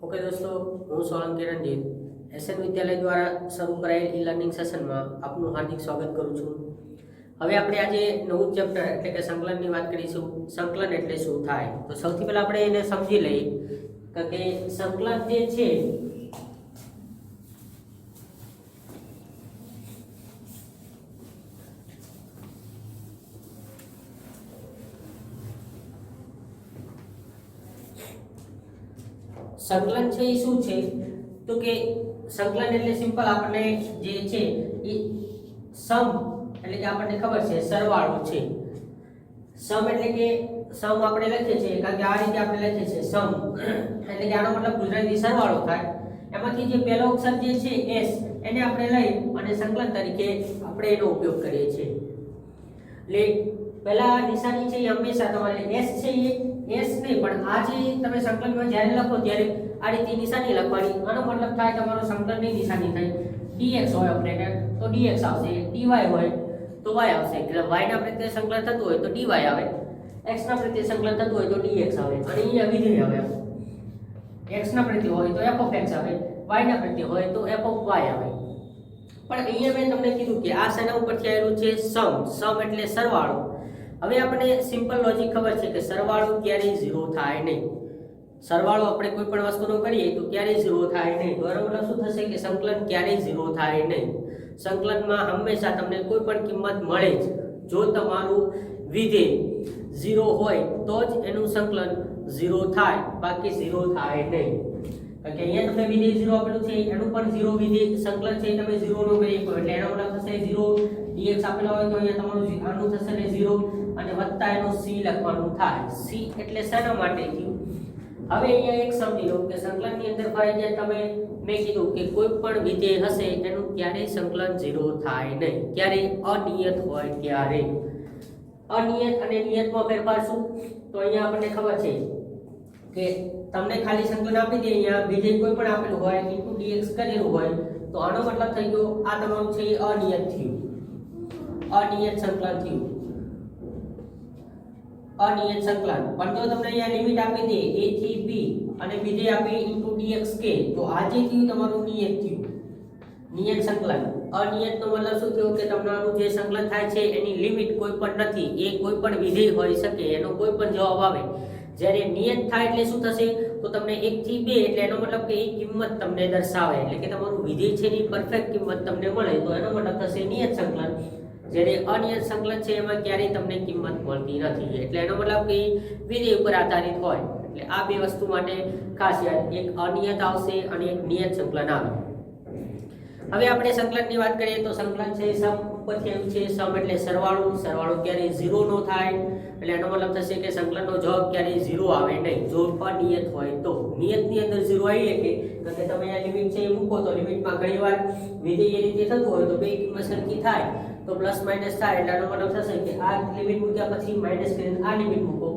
Okay દોસ્તો, હું Solanki Ranjit SN વિદ્યાલય દ્વારા શરૂ કરાયેલ ઈ લર્નિંગ સેશનમાં આપનું હાર્દિક સ્વાગત કરું છું। હવે આપણે આજે નવું ચેપ્ટર એટલે કે સંકલનની વાત કરીશું। સંકલન એટલે શું થાય, તો સૌથી પહેલા આપણે એને સમજી લઈએ કે સંકલન જે છે સંકલન છે એ શું છે, તો કે સંકલન એટલે સિમ્પલ આપણે જે છે એ સમ એટલે કે આપણને ખબર છે સરવાળો છે। સમ એટલે કે સમ આપણે લખીએ છીએ કારણ કે આ રીતે આપણે લખીએ છીએ સમ એટલે કે આનો મતલબ ગુજરાતી સરવાળો થાય। એમાંથી જે પહેલો અક્ષર જે છે s એને આપણે લઈ અને સંકલન તરીકે આપણે એનો ઉપયોગ કરીએ છીએ। એટલે પહેલા નિશાની છે એ હંમેશા તમારે s છે એ s નહીં પણ આ જે તમે સંકલનમાં જ્યારે લખો ત્યારે આ રીતે નિશાની લખવાની। આનો મતલબ થાય તમારો સંકલનની નિશાની થાય dx હોય ઓપરેટર તો dx આવશે, dy હોય તો y આવશે, એટલે y ના પ્રત્યે સંકલન થતું હોય તો dy આવે, x ના પ્રત્યે સંકલન થતું હોય તો dx આવે અને અહીંયા વિધેય આવે। x ના પ્રત્યે હોય તો f of x આવે, y ના પ્રત્યે હોય તો f of y આવે। પણ અહીંયા મેં તમને કીધું કે આ શેના ઉપરથી આવેલું છે સમ, સમ એટલે સરવાળો। હવે આપણે સિમ્પલ લોજિક ખબર છે કે સરવાળો ક્યારેય 0 થાય નહીં। સરવાળો આપણે કોઈ પણ વસ્તુનો કરીએ તો ક્યારેય 0 થાય નહીં। તો એનો મતલબ શું થશે કે સંકલન ક્યારેય 0 થાય નહીં। સંકલનમાં હંમેશા તમને કોઈ પણ કિંમત મળે જ, જો તમારું વિધેય 0 હોય તો જ એનું સંકલન 0 થાય, બાકી 0 થાય નહીં। કારણ કે અહીંયા તમને વિધેય 0 આપેલું છે, એનું પણ 0 વિધેય સંકલન છે તમે 0 નો કરી શકો, એટલે એનો મતલબ થશે 0 dx આપેલો હોય તો અહીંયા તમારું આનું થશે ને 0 અને વત્તા એનો c લખવાનું થાય। c એટલે શેના માટે થયું। હવે અહીંયા એક સમજી લો કે સંકલનની અંદર ફરજિયાત તમે મેં કીધું કે કોઈ પણ વિધેય હશે એનું ક્યારેય સંકલન 0 થાય નહીં, ક્યારેય અનિયત હોય ત્યારે। અનિયત અને નિયતમાં ફેરફાર શું, તો અહીંયા આપણને ખબર છે કે તમને ખાલી સંકલન આપી દે, અહીંયા વિધેય કોઈ પણ આપેલું હોય ઇનટુ dx કરેલું હોય તો આનો મતલબ થઈ ગયો આ તમારું છે એ અનિયત થયું, અનિયત સંકલન થયું, અનિયત સંકલન। પણ જો તમને અહીંયા લિમિટ આપી દે a થી b અને વિધેય આપી ઇનટુ dx k તો આ જે થયું તમારું નિયત થયું, નિયત સંકલન। અનિયત નો મતલબ શું થયો કે તમારું જે સંકલન થાય છે એની લિમિટ કોઈ પણ નથી, એ કોઈ પણ વિધેય હોઈ શકે, એનો કોઈ પણ જવાબ આવે। જ્યારે નિયત થાય એટલે શું થશે તો તમને 1 થી 2 એટલે એનો મતલબ કે એ કિંમત તમને દર્શાવે, એટલે કે તમારું વિધેય છે એની પરફેક્ટ કિંમત તમને મળે તો એનો મતલબ થશે નિયત સંકલન। જ્યારે અનિયત સંકલન છે એમાં ક્યારેય તમને કિંમત મળતી નથી, એટલે એનો મતલબ કે વિધેય ઉપર આધારિત હોય। એટલે આ બે વસ્તુ માટે ખાસ યાદ, એક અનિયત આવશે અને એક નિયત સંકલન આવે। હવે આપણે સંકલનની વાત કરીએ તો સંકલન છે સમ ઉપરથી આવ્યું છે, સમ એટલે સરવાળો, સરવાળો ક્યારેય 0 નો થાય, એટલે એનો મતલબ થશે કે સંકલનનો જવાબ ક્યારેય 0 આવે નહીં જો અનિયત હોય તો। નિયતની અંદર 0 આવી શકે કારણ કે તમે આ લિમિટ છે એ મૂકો તો લિમિટમાં ઘણીવાર વિધેય એ રીતે થતું હોય તો બે કિંમત સરખી થાય તો પ્લસ માઇનસ થાય, એટલે આનો મતલબ થશે કે આ લિમિટ મૂક્યા પછી માઇનસ કરીને આ લિમિટ મૂકો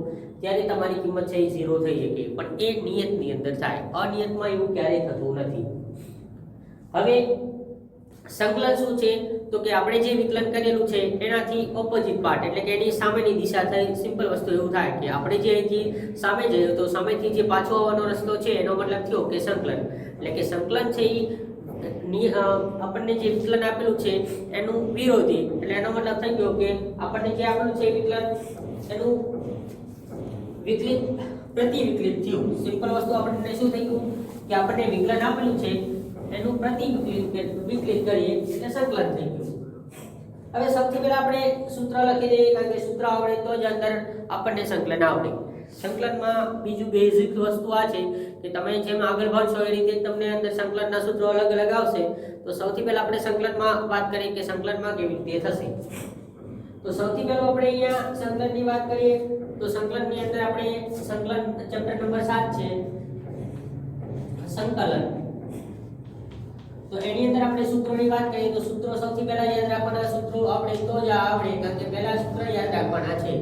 ત્યારે તમારી કિંમત છે એ 0 થઈ શકે, પણ એ નિયતની અંદર થાય, અનિયતમાં એવું ક્યારેય થતું નથી। હવે સંકલન શું છે તો કે આપણે જે વિકલન કરેલું છે એનાથી ઓપોઝિટ પાર્ટ એટલે કે એની સામેની દિશા થઈ। સિમ્પલ વસ્તુ એવું થાય કે આપણે જે અહીંથી સામે જઈએ તો સામેથી જે પાછો આવવાનો રસ્તો છે એનો મતલબ થયો કે સંકલન, એટલે કે સંકલન છે એ આપણને જે વિકલન આપેલું છે એનું વિરોધી, એટલે એનો મતલબ થઈ ગયો કે આપણને જે આપેલું છે વિકલન એનું વિકલિત પ્રતિવિકલિત થયું। સિમ્પલ વસ્તુ આપણને શું થઈ ગયું કે આપણને વિકલન આપેલું છે એનું વિકલિત કરીએ એટલે સંકલન થઈ ગયું। હવે સૌથી પહેલા આપણે સૂત્ર લખી દઈએ કારણ કે સૂત્ર આવડે તો જ અંદર આપણને સંકલન આવડે। સંકલનમાં બીજું બેઝિક વસ્તુ આ છે કે તમે જેમ આગળ ભણશો એ રીતે તમને અંદર સંકલનના સૂત્રો અલગ અલગ આવશે। તો સૌથી પહેલા આપણે સંકલનમાં વાત કરીએ કે સંકલનમાં કેવી રીતે થશે। તો સૌથી પહેલા આપણે અહીંયા સંકલનની વાત કરીએ તો સંકલનની અંદર આપણે સંકલન ચેપ્ટર નંબર 7 છે સંકલન, તો એની અંદર આપણે સૂત્રોની વાત કરીએ તો સૂત્રો સૌથી પહેલા યાદ રાખવાના, સૂત્રો આપણે તો જ આવડે કારણ કે પહેલા સૂત્ર યાદ રાખવાના છે।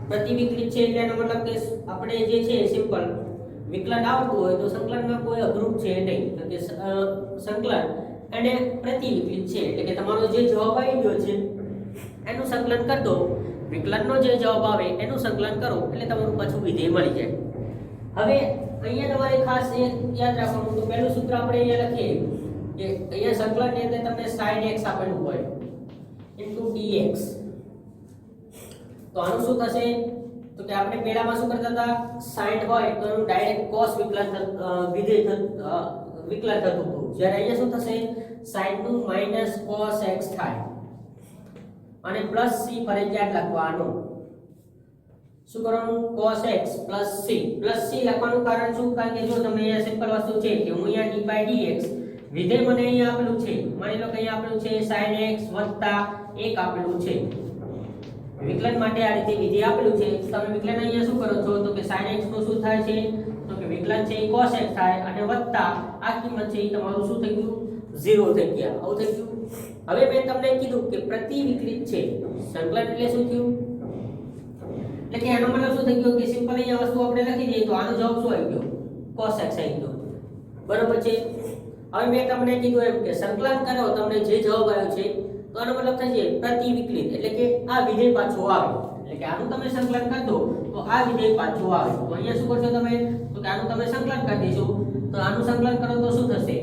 પ્રતિવિકલિત છે એટલે એનો મતલબ કે આપણે જે છે સિમ્પલ વિકલન આવડતું હોય તો સંકલનમાં કોઈ અઘરું છે નહીં, કારણ કે સંકલન અને પ્રતિવિકલિત છે એટલે કે તમારો જે જવાબ આવી ગયો છે એનું સંકલન કરી દો, વિકલનનો જે જવાબ આવે એનું સંકલન કરો એટલે તમારું પાછું વિધેય મળી જાય। હવે અહીંયા તમારે ખાસ યાદ રાખવાનું તો પહેલું સૂત્ર આપણે અહીંયા લખીએ કે અહીંયા સંકલનની અંદર તમને sin x આપેલું હોય dx તો આનું શું થશે તો કે આપણે પહેલામાં શું કરતા હતા sin હોય તો એનું ડાયરેક્ટ cos વિકલન વિધેય વિકલન થતું હતું જ્યારે અહીંયા શું થશે sin નું માઈનસ cos x થાય અને પ્લસ c ફરજિયાત લખવાનું શું કરવાનું cos x c લખવાનું કારણ શું કારણ કે જો તમને અહીંયા સિમ્પલ વસ્તુ છે કે હું અહીંયા d/dx વિધેય મને અહીંયા આપેલું છે માની લો કે અહીંયા આપેલું છે sin x 1 આપેલું છે વિકલન માટે આ રીતે વિધેય આપેલું છે તમે વિકલન અહીંયા શું કરો છો તો કે sin x નું શું થાય છે તો કે વિકલન છે એ cos x થાય અને વત્તા આ કિંમત છે એ તમારું શું થઈ ગયું 0 થઈ ગયા આવું થઈ ગયું હવે મેં તમને કીધું કે પ્રતિ વિકલિત છે સંકલન એટલે શું થયું એટલે કે આનો મતલબ શું થઈ ગયો કે સિમ્પલ અહીંયા વસ્તુ આપણે લખી દઈએ તો આનો જવાબ શું આવી ગયો cos x આવી ગયો બરોબર છે હવે મેં તમને કીધું એમ કે સંકલન કરો તમને જે જવાબ આવ્યો છે તો આનો મતલબ થાય છે પ્રતિ વિકલિત એટલે કે આ વિધેય પાછું આવે એટલે કે આનું તમે સંકલન કરી દો તો આ વિધેય પાછું આવે તો અહીંયા શું કરશો તમે તો કે આનું તમે સંકલન કરી દેશો તો આનું સંકલન કરો તો શું થશે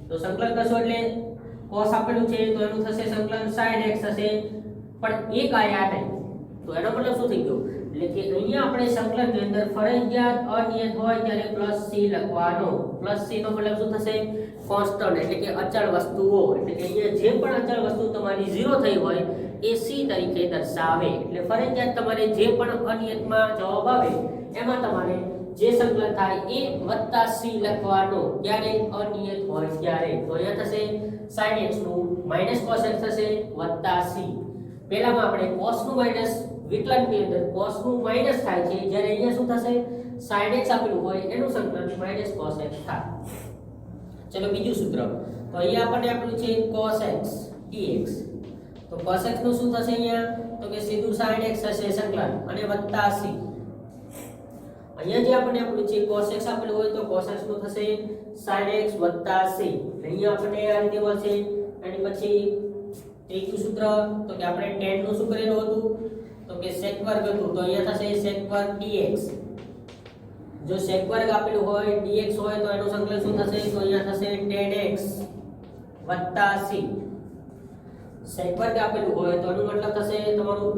તો સંકલન કરશો એટલે cos આપેલું છે તો એનું થશે સંકલન sin x થશે પણ એક આયા નહીં તો એનો મતલબ શું થઈ ગયો એટલે કે અહીંયા આપણે સંકલનની અંદર ફરજિયાત અનિયત હોય ત્યારે +c લખવાનો +c નો મતલબ શું થશે કોન્સ્ટન્ટ એટલે કે અચળ વસ્તુઓ એટલે કે અહીંયા જે પણ અચળ વસ્તુ તમારી 0 થઈ હોય એ c તરીકે દર્શાવે એટલે ફરજિયાત તમારે જે પણ અનિયતમાં જવાબ આવે એમાં તમારે જે સંકલન થાય એ +c લખવાનો ત્યારે અનિયત હોય ત્યારે તો અહીંયા થશે sin x નું -cos x થશે +c પહેલામાં આપણે cos નું માઈનસ વિકલન ની અંદર cos નું માઈનસ થાય છે જ્યારે અહીંયા શું થશે sin x આપેલું હોય એનું સંકલન -cos x થાય ચલો બીજું સૂત્ર તો અહીંયા આપણને આપેલું છે cos x dx તો cos x નું શું થશે અહીંયા તો કે સીધું sin x થશે સંકલન અને +c અહીંયા જે આપણને આપેલું છે cos x આપેલું હોય તો cos x નું થશે sin x +c અહીંયા આપણને આ રીતે મળશે અને પછી ત્રીજું સૂત્ર તો કે આપણે tan નું શું કરેલું હતું તો કે sec વર્ગ હતું તો અહીંયા થશે sec વર્ગ dx જો sec વર્ગ આપેલું હોય dx હોય તો એનું સંકલન શું થશે તો અહીંયા થશે tan x + c sec વર્ગ આપેલું હોય તો એનું મતલબ થશે તમારું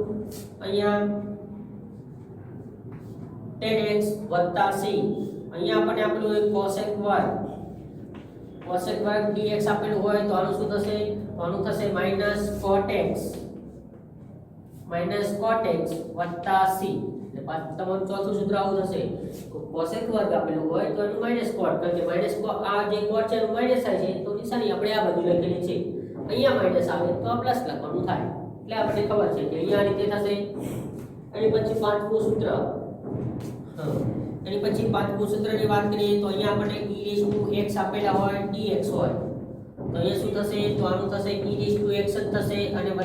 અહીંયા tan x + c અહીંયા આપણને આપેલું હોય cosec વર્ગ dx આપેલું હોય તો આનું શું થશે તો આનું થશે -cot x + c એટલે તમારું ચોથું સૂત્ર આવું થશે cosec વર્ગ આપેલું હોય તો એનું -cot કારણ કે આ જે cot છે એનું માઈનસ થાય છે તો નિશાની આપણે આ બાજુ લખેલી છે અહીંયા માઈનસ આવે તો આ પ્લસ લખવાનું થાય એટલે આપણને ખબર છે કે અહીંયા આ રીતે થશે અને પછી પાંચમું સૂત્ર એની પછી પાંચમું સૂત્રની વાત કરીએ તો અહીંયા આપણને e⁻x આપેલા હોય dx હોય તો અહીંયા શું થશે તો આનું થશે e⁻x જ થશે અને +c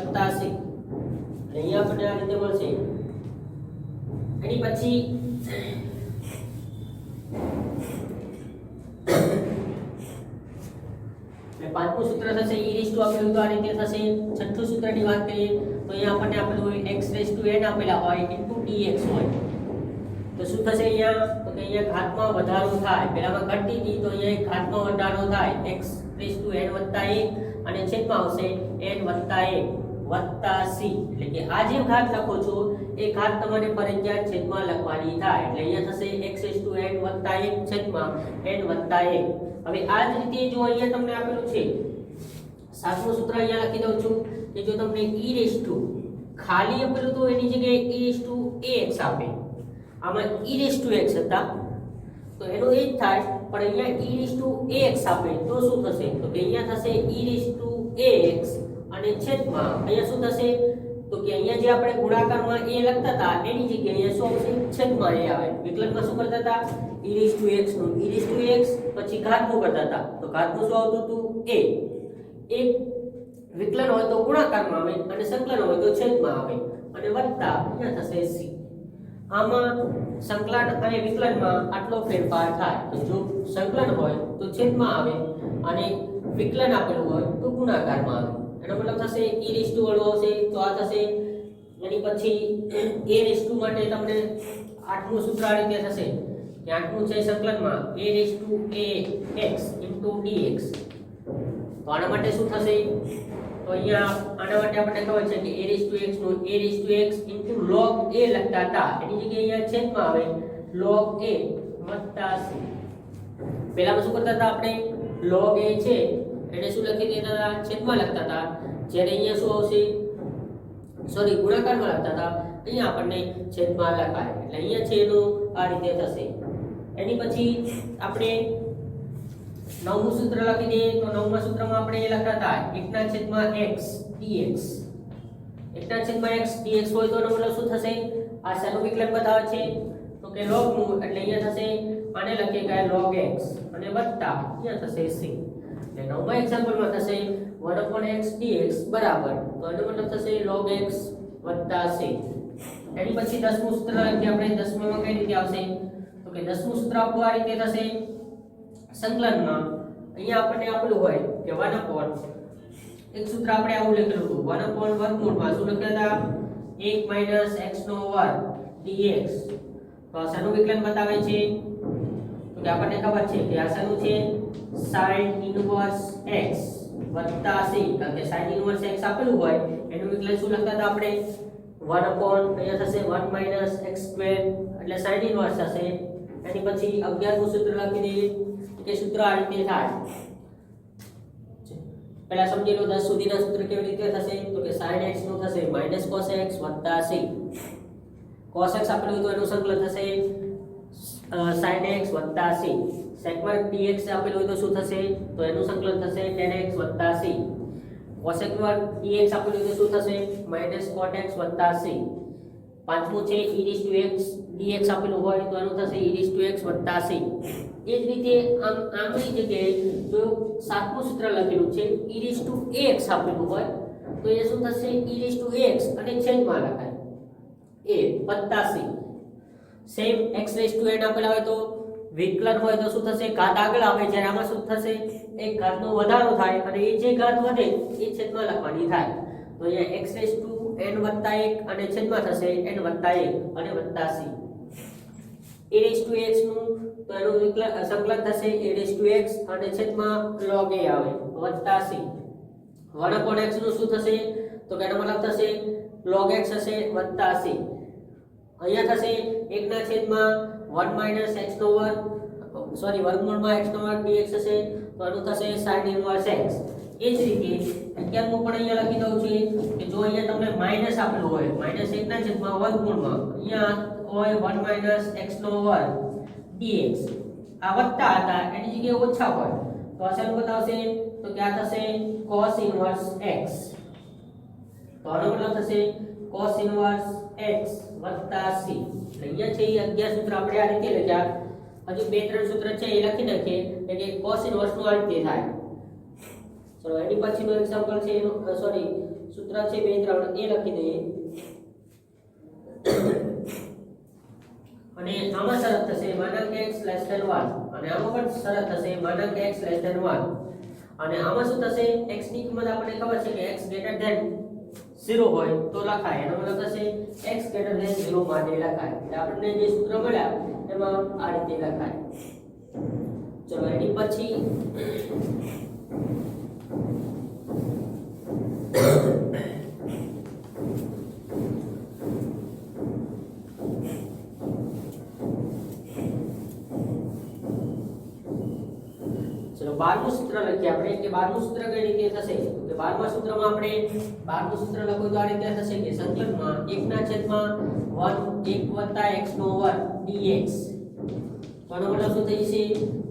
અહીંયા આપણને આ રીતે મળશે એની પછી પાંચમું સૂત્ર થશે e⁻ આપેલું તો આ રીતે થશે છઠ્ઠું સૂત્રની વાત કરીએ તો અહીંયા આપણને આપેલું હોય x⁻n આપેલા હોય dx હોય તો શું થશે અહીંયા તો કે અહીંયા ઘાતમાં વધારો થાય પહેલામાં ઘટી હતી તો અહીંયા ઘાતમાં વધારો થાય x⁻n + 1 અને છેદમાં આવશે n + 1 + c એટલે કે આ જે ઘાત લખો છો એ ઘાત તમારે ફરજિયાત છેદમાં લખવાની થાય એટલે અહીંયા થશે x⁻n + 1 છેદમાં n + 1 હવે આ જ રીતે જો અહીંયા તમને આપેલું છે સાતમું સૂત્ર અહીંયા લખી દઉં છું કે જો તમને e⁻ ખાલી આપેલું તો એની જગ્યાએ e⁻ax આપે આમાં e⁻x હતા તો એનો એ જ થાય પણ અહીંયા e⁻ax આપે તો શું થશે તો કે અહીંયા થશે e⁻ax અને છેદમાં અહીંયા શું થશે તો કે અહીંયા જે આપણે ગુણાકારમાં a લખતા હતા એની જગ્યાએ અહીંયા શું આવશે છેદમાં a આવે વિકલનમાં શું કરતા હતા e⁻x નું e⁻x પછી ઘાતનું કરતા હતા તો ઘાતનું શું આવતું હતું a એક વિકલન હોય તો ગુણાકારમાં આવે અને સંકલન હોય તો છેદમાં આવે અને વત્તા અહીંયા થશે c આમાં સંકલન અને વિકલનમાં આટલો ફેરફાર થાય તો જો સંકલન હોય તો છેદમાં આવે અને વિકલન આપેલું હોય તો ગુણાકારમાં આવે એનો મતલબ થશે e⁻ વાળું આવશે તો આ થશે એની પછી a⁻ માટે તમને આઠમું સૂત્ર આ રીતે થશે કે આટલું છે સંકલનમાં a raised to ax into dx. તો આના માટે શું થશે? તો અહીંયા આના માટે આપણને ખબર છે કે a raised to x no a raised to x into log a લખતા હતા, એની જગ્યાએ અહીંયા છેદમાં આવે log a વત્તા c. પહેલામાં શું કરતા હતા આપણે? log a છે એને શું લખી દેતા હતા? છેદમાં લખતા હતા. જ્યારે અહીંયા શું આવશે? સોરી, ગુણાકારમાં લખતા હતા, અહીંયા આપણને છેદમાં લખાય. એટલે અહીંયા છે એનું આ રીતે થશે. એની પછી આપણે નવમું સૂત્ર લખી દઈએ. તો નવમા સૂત્રમાં આપણે એ લખતા હતા 1/x dx. 1/x dx હોય તો એનો મતલબ શું થશે? આ શેનું વિકલન બતાવે છે? તો કે log નું, એટલે અહીંયા થશે આને લખીએ કે log x અને વત્તા અહીંયા થશે c. એટલે નવમા એક્ઝામ્પલમાં થશે 1/x dx બરાબર, તો એનો મતલબ થશે log x વત્તા c. એની પછી 10મું સૂત્ર લખીએ આપણે. 10મામાં કઈ રીતે આવશે? તો કે 10મું સૂત્ર આપણું આ રીતે થશે સંકલનમાં. અહીંયા આપણને આપેલું હોય કે 1/, એક સૂત્ર આપણે આવું લખેલું હતું 1/વર્ગમૂળમાં શું લખ્યા હતા? 1 - x નો વર્ગ dx. તો આ શાનું વિકલન બતાવે છે? તો કે આપણને ખબર છે કે આ શાનું છે? sin ઇન્વર્સ x વત્તા c. કારણ કે sin ઇન્વર્સ x આપેલું હોય એનું વિકલન શું લખતા હતા આપણે? 1/, અહીંયા થશે 1 - x², એટલે sin ઇન્વર્સ થશે. એની પછી 11મું સૂત્ર લખી દઈએ કે સૂત્ર આ રીતે થાય. પહેલા સમજી લો 10 સુધીના સૂત્ર કેવી રીતે થશે? તો કે sin x નું થશે -cos x વત્તા c. cos x આપેલું હોય તો એનું સંકલન થશે sin x વત્તા c. sec વર્ગ dx આપેલું હોય તો શું થશે? તો એનું સંકલન થશે tan x વત્તા c. cosec વર્ગ dx આપેલું હોય તો શું થશે? -cot x વત્તા c. પાંચમું છે e⁻x dx આપેલું હોય તો એનું થશે e⁻x વત્તા c. એ જ રીતે આમની જગ્યાએ જો સાતમું સૂત્ર લખેલું છે e⁻x આપેલું હોય તો એ શું થશે? e⁻x અને છેદમાં લખાય a વત્તા c. સેમ x⁻n આપેલા હોય તો વિકલન હોય તો શું થશે? ઘાત આગળ આવે, જ્યારે આમાં શું થશે? એક ઘાતનો વધારો થાય અને એ જે ઘાત વધે એ છેદમાં લખવાની થાય. તો અહીંયા x⁻n વત્તા 1 અને છેદમાં થશે n વત્તા 1 અને વત્તા c. a⁻x નું તો એનું વિકલન સંકલન થશે a⁻x અને છેદમાં log a આવે વત્તા c. 1/x નું શું થશે? તો કે એનો મતલબ થશે log x હશે વત્તા c. અહીંયા થશે 1/1 - x નો વર્ગ, સોરી વર્ગમૂળમાં x નો વર્ગ dx હશે તો એનું થશે sin ઇન્વર્સ x. એ જ રીતે 11મું પણ અહીંયા લખી દઉં છું કે જો અહીંયા તમને માઈનસ આપેલું હોય -1/વર્ગમૂળમાં, અહીંયા હોય 1 - x નો વર્ગ dx. આ વત્તા હતા એની જગ્યાએ ઓછા હોય તો આ શું બતાવશે? તો કે આ થશે cos ઇન્વર્સ x. તો આનો મતલબ થશે cos ઇન્વર્સ x વત્તા c. અહીંયા છે એ 11 સૂત્ર આપણે આ રીતે લખ્યા. હજુ 2-3 સૂત્ર છે એ લખી નાખીએ કે cos ઇન્વર્સ નું આ રીતે થાય. ચલો એની પછીનું એક્ઝામ્પલ છે એનું સોરી સૂત્ર છે 2-3 એ લખી દઈએ. અને આમાં શરત થશે -x <1 અને આમાં પણ શરત થશે -x <1. અને આમાં શું થશે? x ની કિંમત આપણને ખબર છે કે x <0 હોય તો લખાય. એનો મતલબ થશે x <0 માટે લખાય. એટલે આપણને જે સૂત્ર મળ્યા એમાં આ રીતે લખાય. ચલો એની પછી ચલો 12મું સૂત્ર લખીએ આપણે કે 12મું સૂત્ર કઈ રીતે થશે? તો કે 12મા સૂત્રમાં આપણે 12મું સૂત્ર લખો તો આ રીતે થશે કે સંકલનમાં 1/1 x નો વર્ગ dx. તો આનો મતલબ શું થઈ જશે?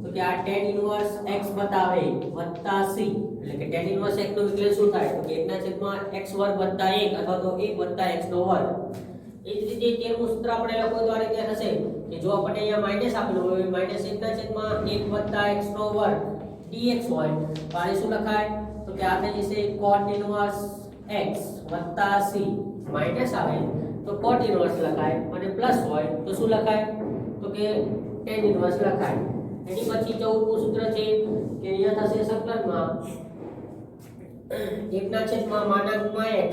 તો કે આ tan ઇન્વર્સ x બતાવે વત્તા c. એટલે કે tan ઇન્વર્સ x નો વિકલન શું થાય? તો કે 1/x વર્ગ વત્તા 1 અથવા તો 1 x નો વર્ગ. એ જ રીતે 13મું સૂત્ર આપણે લખો તો આ રીતે થશે કે જો આપણે અહીંયા માઈનસ આપેલું હોય -1/1 x નો વર્ગ dx હોય તો આ શું લખાય? તો કે આ થઈ જશે cot ઇન્વર્સ x વત્તા c. માઈનસ આવે તો cot ઇન્વર્સ લખાય અને પ્લસ હોય તો શું લખાય? તો કે tan ઇન્વર્સ લખાય. એની પછી 14મું સૂત્ર છે કે અહીંયા થશે સંકલનમાં 1/x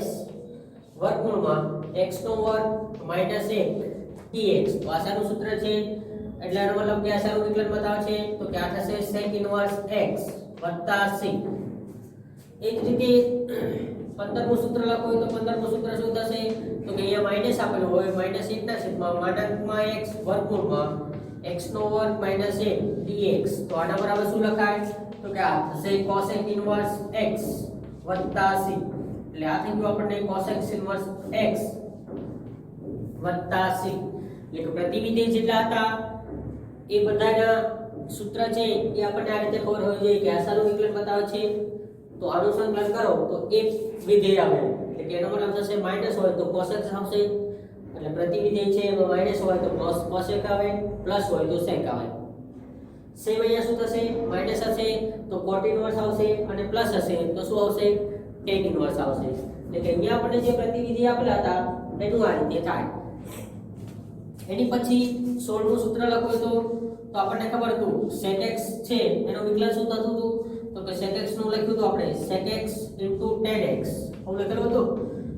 વર્ગમૂળમાં x નો વર્ગ -1 dx. તો આ શાનું સૂત્ર છે? એટલે એનો મતલબ કે આ સારું વિકલન બતાવે છે તો કે આ થશે sec ઇનવર્સ x c. એ જ રીતે 15મું સૂત્ર લખો તો 15મું સૂત્ર શું થશે તો કે અહીંયા માઈનસ આપેલું હોય માઈનસ 1 ના છેદમાં માનાંકમાં x વર્ગમૂળમાં x નો વર્ગ માઈનસ 1 dx. તો આના બરાબર શું લખાય તો કે આ થશે cosec ઇનવર્સ x વત્તા c. એટલે આ થઈ ગયું આપણને cosec ઇનવર્સ x વત્તા c. એટલે કે પ્રતિવિધેય જેટલા હતા એ બધાના સૂત્ર છે એ આપણને આ રીતે ખબર હોવી જોઈએ કે આ સારું વિકલન બતાવે છે તો આનું સંકલન કરો તો એક વિધેય આવે એટલે કે એનો મતલબ થશે માઈનસ હોય તો cosec આવશે એટલે પ્રતિવિધેય છે એમાં માઈનસ હોય તો cosec આવે પ્લસ હોય તો sec આવે. સેમ અહીંયા શું થશે માઈનસ હશે તો cot ઇનવર્સ આવશે અને પ્લસ હશે તો શું આવશે tan ઇનવર્સ આવશે. એટલે કે અહીંયા આપણને જે પ્રતિવિધેય આપેલા હતા એનું આ રીતે થાય. એની પછી 16મું સૂત્ર લખો તો આપણને ખબર હતું sec x છે એનો વિકલન શું થતું હતું તો કે sec x નું લખ્યું તો આપણે sec x * tan x આવું લખેલું હતું.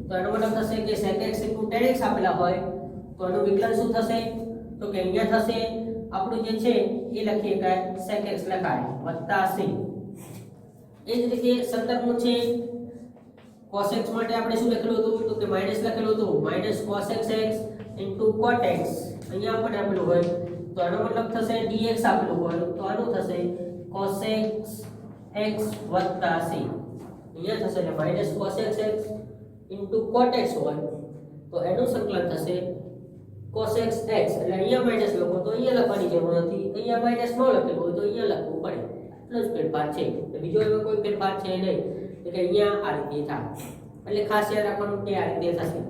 તો એનો મતલબ થશે કે sec x * tan x આપેલા હોય તો એનું વિકલન શું થશે તો કે અહીંયા થશે આપણું જે છે એ લખીએ કે sec x લખાય વત્તા c. એ જ રીતે 17મું છે cos x માટે આપણે શું લખેલું હતું તો કે માઈનસ લખેલું હતું -cos x * cot x. અહીંયા આપણે આપેલું હોય તો આનો મતલબ થશે dx આપેલું હોય તો આનું થશે cos x વત્તા c. અહીંયા થશે એટલે -cos x * cot x હોય તો એનું સંકલન થશે cos x x. એટલે અહીંયા માઈનસ લખો તો અહીંયા લખવાની જરૂર નથી, અહીંયા માઈનસ ન લખેલું હોય તો અહીંયા લખવું પડે. એટલો જ ફેરફાર છે, બીજો એમાં કોઈ ફેરફાર છે નહીં. એટલે કે અહીંયા આ રીતે થાય એટલે ખાસ યાદ રાખવાનું કે આ રીતે થશે.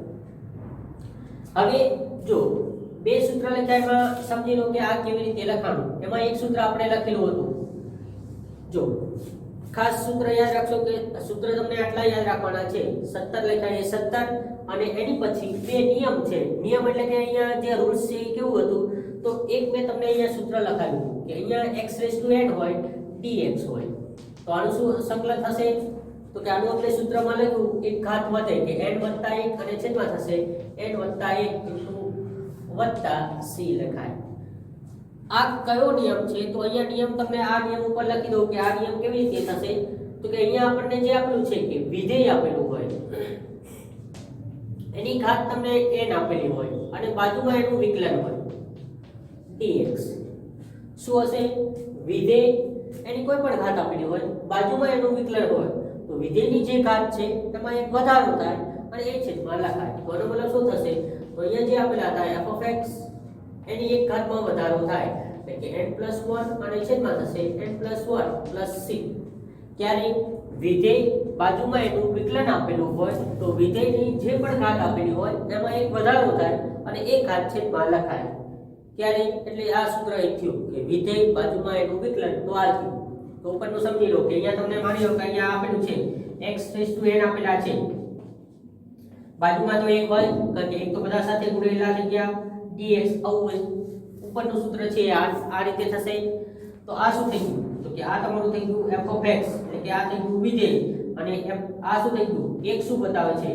હવે જો બે સૂત્ર લખ્યા એમાં સમજી લો કે આ કેવી રીતે લખવાનું. એમાં એક સૂત્ર આપણે લખેલું હતું જો ખાસ સૂત્ર યાદ રાખશો કે સૂત્ર તમને આટલા યાદ રાખવાના છે 17 લખાય 17 અને એની પછી બે નિયમ છે. નિયમ એટલે કે અહીંયા જે રૂલ્સ છે એ કેવું હતું તો એક મેં તમને અહીંયા સૂત્ર લખાવ્યું કે અહીંયા x⁻n હોય dx હોય તો આનું શું સંકલન થશે તો કે આનું આપણે સૂત્રમાં લખ્યું એક ઘાત વધે કે n + 1 અને છેદમાં થશે n + 1 + c લખાય. આ કયો નિયમ છે તો અહીંયા નિયમ તમને આ નિયમ ઉપર લખી દઉં કે આ નિયમ કેવી રીતે થશે તો કે અહીંયા આપણને જે આપેલું છે કે વિધેય આપેલું હોય એની ઘાત તમને n આપેલી હોય અને બાજુમાં એનું વિકલન હોય dx. શું હશે વિધેય એની કોઈ પણ ઘાત આપેલી હોય બાજુમાં એનું વિકલન હોય તો વિધેયની જે ઘાત છે એમાં એક વધારો થાય અને એ છેદમાં લખાય. તો આનો મતલબ શું થશે તો અહીંયા જે આપેલા હતા f(x) એની એક ઘાતમાં વધારો થાય એટલે કે n+1 અને છેદમાં થશે n+1 + c. ત્યારે વિધેય બાજુમાં એનું વિકલન આપેલું હોય તો વિધેયની જે પણ ઘાત આપેલી હોય એમાં એક વધારો થાય અને એક ઘાત છેદમાં લખાય. ત્યારે એટલે આ સૂત્ર એ થયું કે વિધેય બાજુમાં એનું વિકલન તો આ થયું. તો ઉપરનું સમજી લો કે અહીંયા તમને માની લો કે અહીંયા આપેલું છે x⁻n આપેલા છે બાજુમાં તો એક હોય કારણ કે એક તો બધા સાથે ગુણેલા થઈ ગયા dx. આવું ઉપરનું સૂત્ર છે આ રીતે થશે. તો આ શું થઈ ગયું તો કે આ તમારું થઈ ગયું f(x) એટલે કે આ થઈ ગયું વિધેય અને આ શું થઈ ગયું એક શું બતાવે છે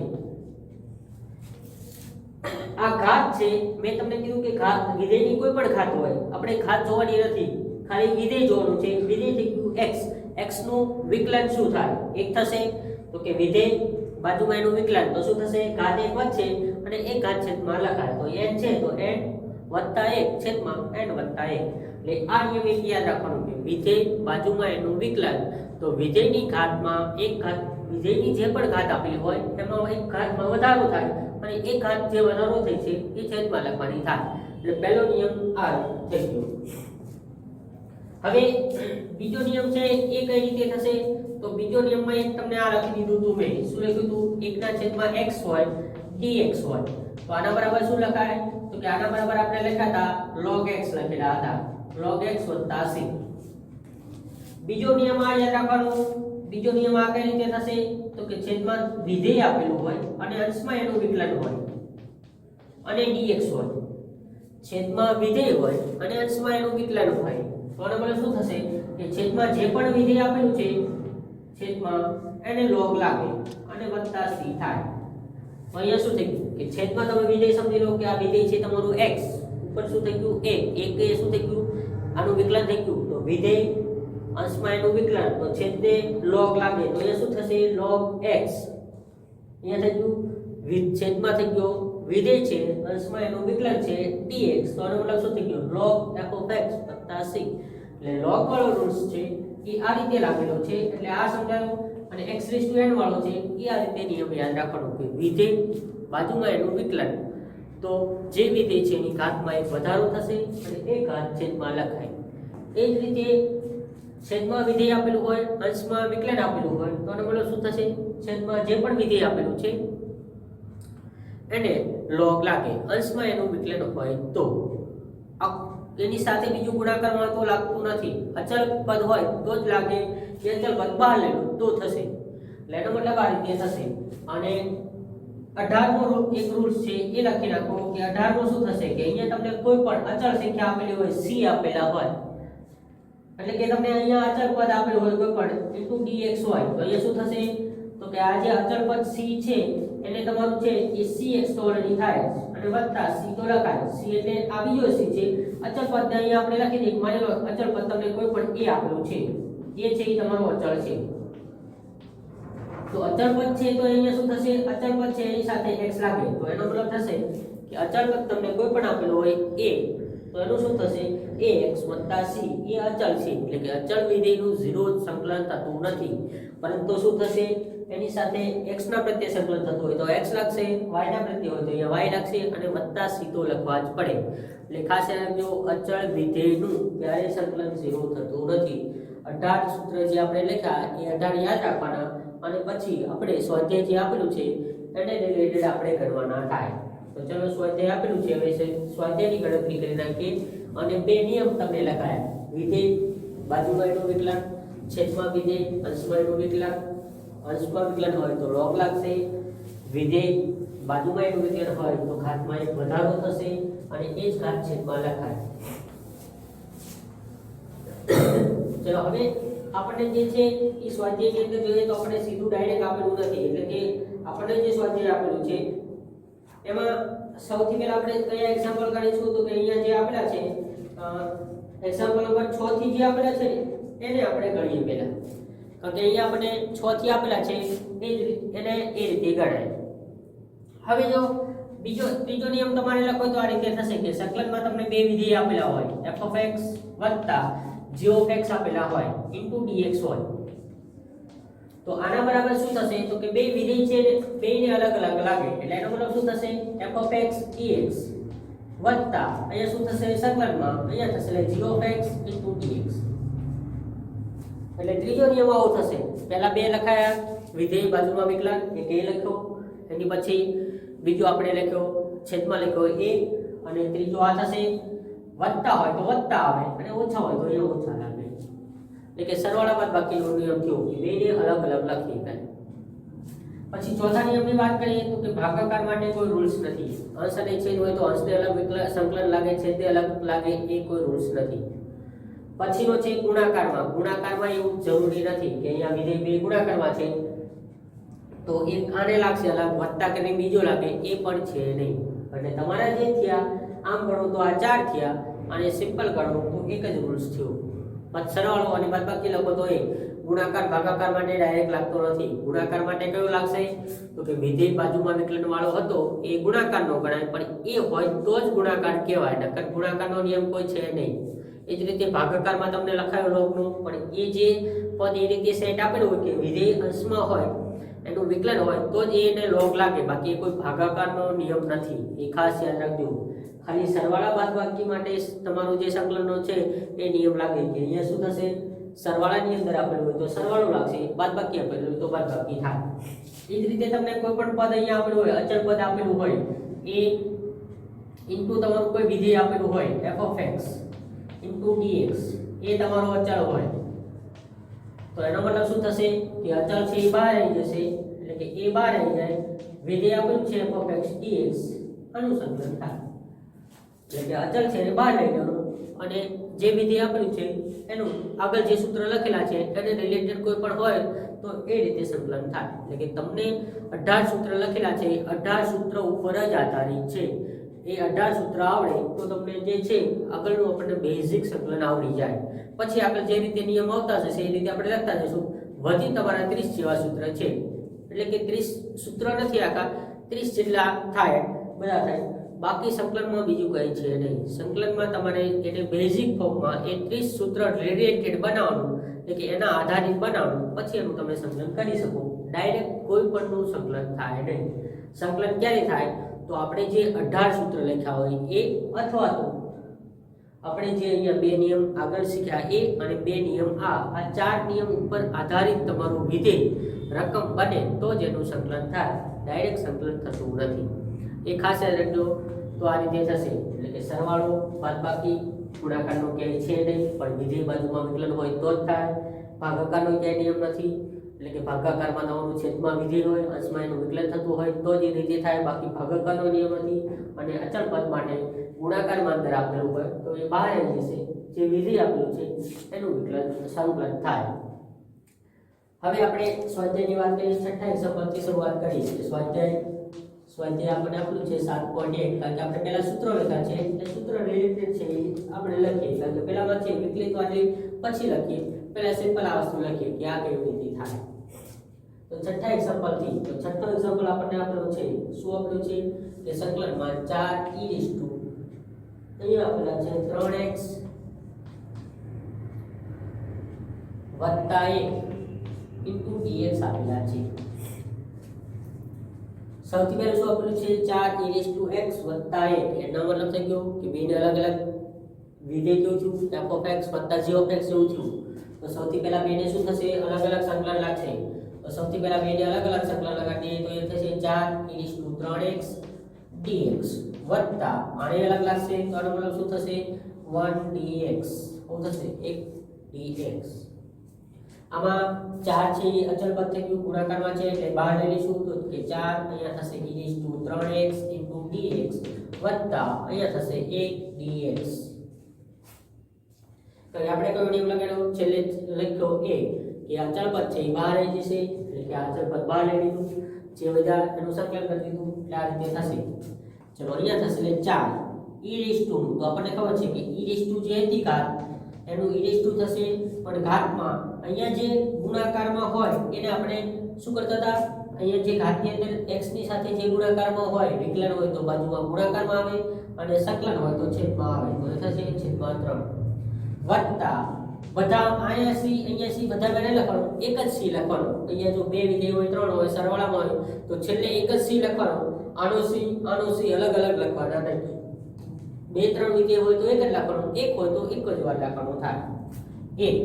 આ ઘાત છે. મેં તમને કીધું કે ઘાત વિધેયની કોઈ પણ ઘાત હોય આપણે ઘાત જોવાની નથી, ખાલી વિધેય જોવાનું છે. વિધેય થઈ ગયું x. x નું વિકલન શું થાય એક થશે તો કે વિધેય બાજુમાં એનું વિકલન તો શું થશે ઘાત એક વધશે અને એક ઘાત છેદમાં લખાય તો n છે તો n + 1 છેદમાં n + 1. એટલે આ નિયમ એક યાદ રાખવાનું કે વિધેય બાજુમાં એનું વિકલન તો વિધેયની ઘાતમાં એક ઘાત વિધેયની જે પણ ઘાત આપેલી હોય એમાં એક ઘાતમાં વધારો થાય અને એક ઘાત જે વધારો થઈ છે એ છેદમાં લખવાની થાય. એટલે પહેલો નિયમ આ થઈ ગયો. હવે બીજો નિયમ છે એ કઈ રીતે થશે તો બીજો નિયમમાં એક તમને આ લખી દીધું હતું મેં શું લખ્યું હતું 1/x હોય dx હોય તો આના બરાબર શું લખાય તો કે આના બરાબર આપણે લખ્યા હતા log x લખેલા હતા log x + c. બીજો નિયમ આ યાદ રાખવાનો. બીજો નિયમ આ કઈ રીતે થશે તો કે છેદમાં વિધેય આપેલું હોય અને અંશમાં એનું વિકલન હોય અને dx હોય. છેદમાં વિધેય હોય અને અંશમાં એનું વિકલન હોય તો આનો મતલબ શું થશે કે છેદમાં જે પણ વિધેય આપેલું છે છેદમાં એને log લાગે અને + c થાય. તો અહીંયા શું થઈ ગયું કે છેદમાં તમે વિધેય સમજી લો કે આ વિધેય છે તમારું x ઉપર શું થઈ ગયું એક એ શું થઈ ગયું આનું વિકલન થઈ ગયું તો વિધેય અંશમાં એનું વિકલન તો છેદે log લાગે તો એ શું થશે log x અહીંયા થઈ ગયું છેદમાં થઈ ગયો વિધેય છે અંશમાં એનું વિકલન છે dx તો આનો મતલબ શું થઈ ગયો log f of x + c એટલે log વાળો રૂલ્સ છે એ આ રીતે લાગેલો છે એટલે આ સમજાયું અને x⁴n વાળો છે એ આ રીતે નિયમ યાદ રાખવાનો કે વિધેય બાજુમાં એનું વિકલન તો જે વિધેય છે એની ઘાતમાં એક વધારો થશે અને એ ઘાત છેદમાં લખાય એ જ રીતે છેદમાં વિધેય આપેલું હોય અંશમાં વિકલન આપેલું હોય તો આનો મતલબ શું થશે છેદમાં જે પણ વિધેય આપેલું છે એને log લાગે અંશમાં એનું વિકલન હોય તો એની સાથે બીજું ગુણાકારમાં તો લાગતું નથી અચલ પદ હોય તો જ લાગે કે અચલ પદ બહાર લેવું તો થશે એટલે એનો મતલબ આ રીતે થશે અને 18મો એક રૂલ્સ છે એ લખી નાખો કે 18મો શું થશે કે અહીંયા તમને કોઈ પણ અચળ સંખ્યા આપેલી હોય c આપેલા હોય એટલે કે તમને અહીંયા અચળ પદ આપેલું હોય કોઈ પણ dx હોય તો અહીંયા શું થશે તો કે આ જે અચળ પદ c છે એને તમારું છે એ cx તો ઓલરેડી થાય અને વત્તા c તો લખાય c એટલે આ બીજો c છે અચળ પદને અહીંયા આપણે લખી દઈએ માની લો અચળ પદ તમને કોઈ પણ a આપેલું છે એ છે એ તમારો અચળ છે તો અચળ પદ છે તો અહીંયા શું થશે અચળ પદ છે એની સાથે x લાગે તો એનો મતલબ થશે કે અચળ પદ તમને કોઈ પણ આપેલું હોય a તો એનું શું થશે ax + c એ અચળ છે એટલે કે અચળ વિધેયનું 0 સંકલન થતું નથી પરંતુ શું થશે એની સાથે x ના પ્રત્યે સંકલન થતું હોય તો x લાગશે y ના પ્રત્યે હોય તો અહીંયા y લાગશે અને વત્તા c તો લખવા જ પડે એટલે ખાસ રાખજો અચળ વિધેયનું ક્યારે સંકલન 0 થતું નથી 18 સૂત્ર જે આપણે લખ્યા એ 18 યાદ રાખવાના અને પછી આપણે સ્વાધ્યાય જે આપેલું છે એને રિલેટેડ આપણે કરવાના થાય તો ચલો સ્વાધ્યાય આપેલું છે હવે સ્વાધ્યાયની ગણતરી કરી નાખીએ અને બે નિયમ તમને લખાયા વિધેય બાજુમાં એનું વિકલન છેદમાં વિધેય અંશમાં એનું વિકલન અંશમાં વિકલન હોય તો log લાગશે વિધેય બાજુમાં એનું વિકલન હોય તો ઘાતમાં એક વધારો થશે અને એ જ ઘાત છેદમાં લખાય ચલો હવે આપણને જે છે એ સ્વાધ્યાયની અંદર જોઈએ તો આપણે સીધું ડાયરેક્ટ આપેલું નથી એટલે કે આપણને જે સ્વાધ્યાય આપેલું છે એમાં સૌથી પહેલા આપણે કયા એક્ઝામ્પલ કાઢીશું તો કે અહીંયા જે આપેલા છે એક્ઝામ્પલ નંબર 6 થી જે આપેલા છે એને આપણે ગણીએ પહેલા કારણ કે અહીંયા આપણે 6 થી આપેલા છે એ જ એને એ રીતે ગણાય હવે જો ત્રીજો નિયમ તમારે લખો તો આ રીતે થશે કે સંકલનમાં તમને બે વિધેય આપેલા હોય f of x + g of x આપેલા હોય dx હોય તો આના બરાબર શું થશે તો કે બે વિધેય છે બેને અલગ અલગ લાગે એટલે એનો મતલબ શું થશે f of x dx વત્તા અહીંયા શું થશે સંકલનમાં અહીંયા થશે g of x dx એટલે ત્રીજો નિયમ આવો થશે પહેલા બે લખાયા વિધેય બાજુમાં વિકલન એક એ લખ્યો એની પછી બીજો આપણે લખ્યો છેદમાં લખ્યો a અને ત્રીજો આ થશે વત્તા હોય તો વત્તા આવે અને ઓછા હોય તો એ ઓછા લાગે એટલે કે સરવાળા બાદબાકીનો નિયમ થયો કે બેને અલગ અલગ લખી શકાય પછી ચોથા નિયમની વાત કરીએ તો કે ભાગાકાર માટે કોઈ રૂલ્સ નથી અંશ અને છેદ હોય તો અંશને અલગ સંકલન લાગે છેદને અલગ લાગે એ કોઈ રૂલ્સ નથી પછીનો છે ગુણાકારમાં એવું જરૂરી નથી કે અહીંયા વિધેય બે ગુણાકારમાં છે તો એક આને લાગશે અલગ વત્તા કરીને બીજો લાગે એ પણ છે નહીં એટલે તમારા જે થયા આમ ગણો તો આ 4 થયા અને સિમ્પલ ગણો તો એક જ રૂલ્સ થયો પછી સરવાળો અને બાદબાકી લખો તો એ ગુણાકાર ભાગાકાર માટે ડાયરેક્ટ લાગતો નથી ગુણાકાર માટે કયો લાગશે તો કે વિધેય બાજુમાં વિકલન વાળો હતો એ ગુણાકારનો ગણાય પણ એ હોય તો જ ગુણાકાર કહેવાય નકર ગુણાકારનો નિયમ કોઈ છે નહીં એ જ રીતે ભાગાકારમાં તમને લખાયો logનું પણ એ જે પદ એ રીતે સેટ આપેલું હોય કે વિધેય અંશમાં હોય એનું વિકલન હોય તો જ એને log લાગે બાકી કોઈ ભાગાકારનો નિયમ નથી એ ખાસ યાદ રાખજો ખાલી સરવાળા બાદબાકી માટે તમારું જે સંકલનનો છે એ નિયમ લાગે કે અહીંયા શું થશે સરવાળાની અંદર આપેલું હોય તો સરવાળો લાગશે બાદબાકી આપેલું હોય તો બાદબાકી થાય એ જ રીતે તમને કોઈ પણ પદ અહીંયા આપેલું હોય અચળ પદ આપેલું હોય એ ઇન્ટુ તમારું કોઈ વિધેય આપેલું હોય f of x dx એ તમારો અચળ હોય તો એનો મતલબ શું થશે કે અચળ છે એ બહાર આવી જશે એટલે કે એ બહાર આવી જાય વિધેય આપેલું છે f of x dx અનુસંધાન થાય એટલે કે અચળ છે એને બહાર લઈ જવાનું અને જે વિધેય આપેલું છે એનું આગળ જે સૂત્ર લખેલા છે એને રિલેટેડ કોઈ પણ હોય તો એ રીતે સંકલન થાય એટલે કે તમને 18 સૂત્ર લખેલા છે 18 સૂત્ર ઉપર જ આધારિત છે એ 18 સૂત્ર આવડે તો તમને જે છે આગળનું આપણને બેઝિક સંકલન આવડી જાય. પછી આગળ જે રીતે નિયમ આવતા જશે એ રીતે આપણે લખતા જઈશું. વધી તમારા 30 જેવા સૂત્ર છે, એટલે કે 30 સૂત્ર નથી આખા, 30 જેટલા થાય બધા થાય. બાકી સંકલનમાં બીજું કંઈ છે નહીં. સંકલનમાં તમારે એને બેઝિક ફોર્મમાં એ 30 સૂત્ર રિલેટેડ બનાવવાનું, એટલે કે એના આધારિત બનાવવાનું, પછી એનું તમે સંકલન કરી શકો. ડાયરેક્ટ કોઈ પણનું સંકલન થાય નહીં. સંકલન ક્યારે થાય? તો આપણે જે 18 સૂત્ર લખ્યા હોય એ, અથવા તો આપણે જે અહીંયા બે નિયમ આગળ શીખ્યા એ અને બે નિયમ આ 4 નિયમ ઉપર આધારિત તમારું વિધેય રકમ બને તો જ એનું સંકલન થાય. ડાયરેક્ટ સંકલન થતું નથી. એ ખાસ યાદ રાખજો. તો આ રીતે થશે, એટલે કે સરવાળો બાદબાકી ગુણાકારનો ક્યાંય છે નહીં, પણ વિધેય બાજુમાં વિકલન હોય તો જ થાય. ભાગાકારનો ક્યાંય નિયમ નથી, એટલે કે ભાગાકારમાં તમારું છેદમાં વિધેય હોય, અંશમાં એનું વિકલન થતું હોય તો જ એ રીતે થાય. બાકી ભાગાકારનો નિયમ નથી. અને અચળ પદ માટે ગુણાકારમાં અંદર આપેલું હોય તો એ બહાર આવી જશે. જે વિધેય આપેલું છે એનું વિકલન સંકલન થાય. હવે આપણે સ્વાધ્યાયની વાત કરીએ. છઠ્ઠા એક્ઝામ્પલથી શરૂઆત કરીએ. સ્વાધ્યાય આપણે આપેલું છે 7.1, કારણ કે આપણે પહેલા સૂત્રો લખ્યા છે એટલે સૂત્ર રિલેટેડ છે આપણે લખીએ. કારણ કે પહેલામાં છે વિકલિતવાદી, પછી લખીએ. પહેલા સિમ્પલ આ વસ્તુ લખીએ કે આ કેવી રીતે થાય. તો છઠ્ઠા એક્ઝામ્પલથી, તો છઠ્ઠો એક્ઝામ્પલ આપણને આપેલો છે, શું આપેલું છે કે સંકલનમાં 4e અહીંયા આપેલા છે 3x વત્તા 1 ઇન્ટુ dx આપેલા છે. સૌથી પહેલું શું આપેલું છે 4e x વત્તા 1, એનો મતલબ થઈ ગયો કે બેને અલગ અલગ વિધેય કેવું થયું, f(x) વત્તા g(x) જેવું થયું. તો સૌથી પહેલા બેને શું થશે, અલગ અલગ સંકલન લાગશે. તો સૌથી પહેલા બેને અલગ અલગ સંકલન લગાડીએ તો એ થશે 4e3x dx વત્તા આને અલગ લાગશે તો આનો મતલબ શું થશે 1dx. શું થશે 1 dx. આમાં 4 છે એ અચળ પદ થઈ ગયું, ગુણાકારમાં છે એટલે બહાર લઈ લઈશું. તો કે 4 અહીંયા થશે e3x dx વત્તા અહીંયા થશે 1 dx. તો આપણે કયો નિયમ લગાડ્યો, છેલ્લે લખ્યો a કે અચળ પદ છે એ બહાર આવી જશે, એટલે કે અચળ પદ બહાર લઈ લીધું, જે બધા એનું સંકલન કરી દીધું એટલે આ રીતે થશે. ચલો અહીંયા થશે એટલે 4 તો આપણને ખબર છે કે જે હતી ઘાત એનું થશે, પણ ઘાતમાં અહીંયા જે ગુણાકારમાં હોય એને આપણે શું કરતા હતા, અહીંયા જે ઘાતની અંદર x ની સાથે જે ગુણાકારમાં હોય, વિકલન હોય તો બાજુમાં ગુણાકારમાં આવે અને સંકલન હોય તો છેદમાં આવે. તો એ થશે છેદમાં 3 વત્તા બધા અહીંયા c બધા બેને લખવાનું, એક જ c લખવાનું. અહીંયા જો બે વિધેય હોય, 3 હોય, સરવાળામાં હોય તો છેલ્લે એક જ c લખવાનું. આનો c અલગ અલગ લખવાના નહીં. 2-3 વિધેય હોય તો એક જ લખવાનું, એક હોય તો એક જ વાર લખવાનું થાય. એક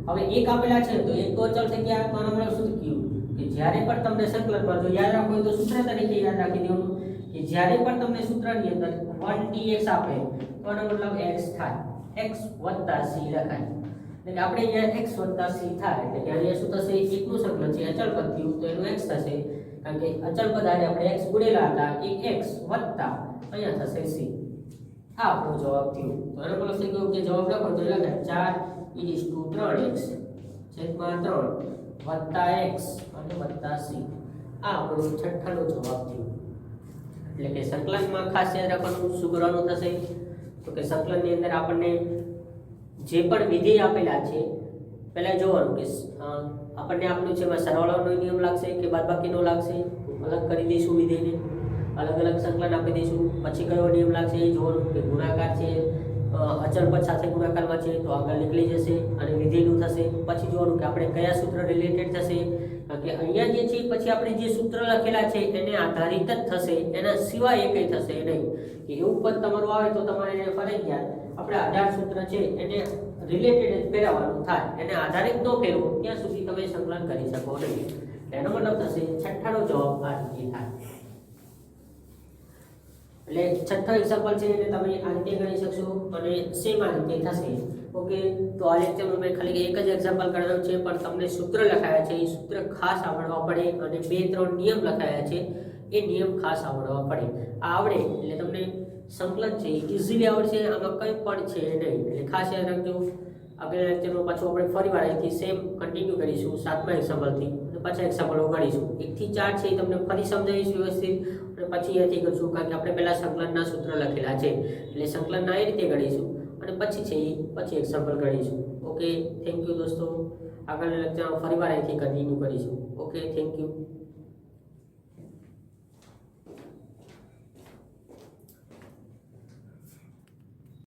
હવે એક આપેલા છે તો એક તો અચળ થઈ ગયા. તો આનો મતલબ શું થયું કે જ્યારે પણ તમને સંકલનમાં જો યાદ રાખવું હોય તો સૂત્ર તરીકે યાદ રાખી દેવાનું કે જ્યારે પણ તમને સૂત્રની અંદર 1dx આપે તો આનો મતલબ x થાય, x વત્તા c લખાય. એટલે આપણે અહીંયા x વત્તા c થાય એટલે કે અહીંયા શું થશે, એકનું સંકલન છે અચળ પદ થયું તો એનું x થશે, કારણ કે અચળ પદ આને આપણે x ગુણેલા હતા એ x વત્તા અહીંયા થશે c. આ આપણો જવાબ થયો. તો આનો મતલબ થઈ ગયો કે જવાબ લખો તો લખાય 4e3x છેદમાં 3 વત્તા x અને વત્તા c. આ આપણો છઠ્ઠાનો જવાબ થયો. એટલે કે સંકલનમાં ખાસ યાદ રાખવાનું શું કરવાનું થશે, તો કે સંકલનની અંદર આપણને જે પણ વિધેય આપેલા છે પહેલા જોવાનું કે આપણને આપણું છે એમાં સરવાળાનો નિયમ લાગશે કે બાદબાકીનો લાગશે. અલગ કરી દઈશું વિધેયને, અલગ અલગ સંકલન આપી દઈશું. પછી કયો નિયમ લાગશે એ જોવાનું કે ગુણાકાર છે અચળ પદ સાથે ગુણાકારમાં છે તો આગળ નીકળી જશે અને વિધેયનું થશે. પછી જોવાનું કે આપણે કયા સૂત્ર રિલેટેડ થશે, કારણ કે અહીંયા જે છે પછી આપણે જે સૂત્ર લખેલા છે એને આધારિત જ થશે, એના સિવાય કંઈ થશે નહીં. કે એવું પદ તમારું આવે તો તમારે એને ફરજિયાત આપણે 18 સૂત્ર છે એને રિલેટેડ જ ફેરવવાનું થાય. એને આધારિત ન ફેરવો ત્યાં સુધી તમે સંકલન કરી શકો નહીં. એનો મતલબ થશે છઠ્ઠાનો જવાબ આ રીતે થાય. એટલે છઠ્ઠો એક્ઝામ્પલ છે એટલે તમે આ રીતે ગણી શકશો અને સેમ આ રીતે થશે. ઓકે, તો આ લેક્ચરમાં મેં ખાલી એક જ એક્ઝામ્પલ કરાવ્યું છે, પણ તમને સૂત્ર લખાયા છે એ સૂત્ર ખાસ આવડવા પડે અને 2-3 નિયમ લખાયા છે એ નિયમ ખાસ આવડવા પડે. આ આવડે એટલે તમને સંકલન છે ઇઝીલી આવડશે, આમાં કંઈ પણ છે નહીં. એટલે ખાસ યાદ રાખજો. આગળના લેક્ચરમાં પાછું આપણે ફરીવાર અહીંથી સેમ કન્ટિન્યુ કરીશું 7મા એક્ઝામ્પલથી. પાછા એક્ઝામ્પલો ગણીશું. 1 થી 4 છે એ તમને ફરી સમજાવીશ વ્યવસ્થિત અને પછી અહીંયાથી કરશું, કારણ કે આપણે પહેલા સંકલનના સૂત્ર લખેલા છે એટલે સંકલનના એ રીતે ગણીશું અને પછી છે એ પછી એક્ઝામ્પલ ગણીશું. ઓકે, થેન્ક યુ દોસ્તો. આગળના લેક્ચરમાં ફરીવાર અહીંથી કન્ટિન્યુ કરીશું. Okay, thank you.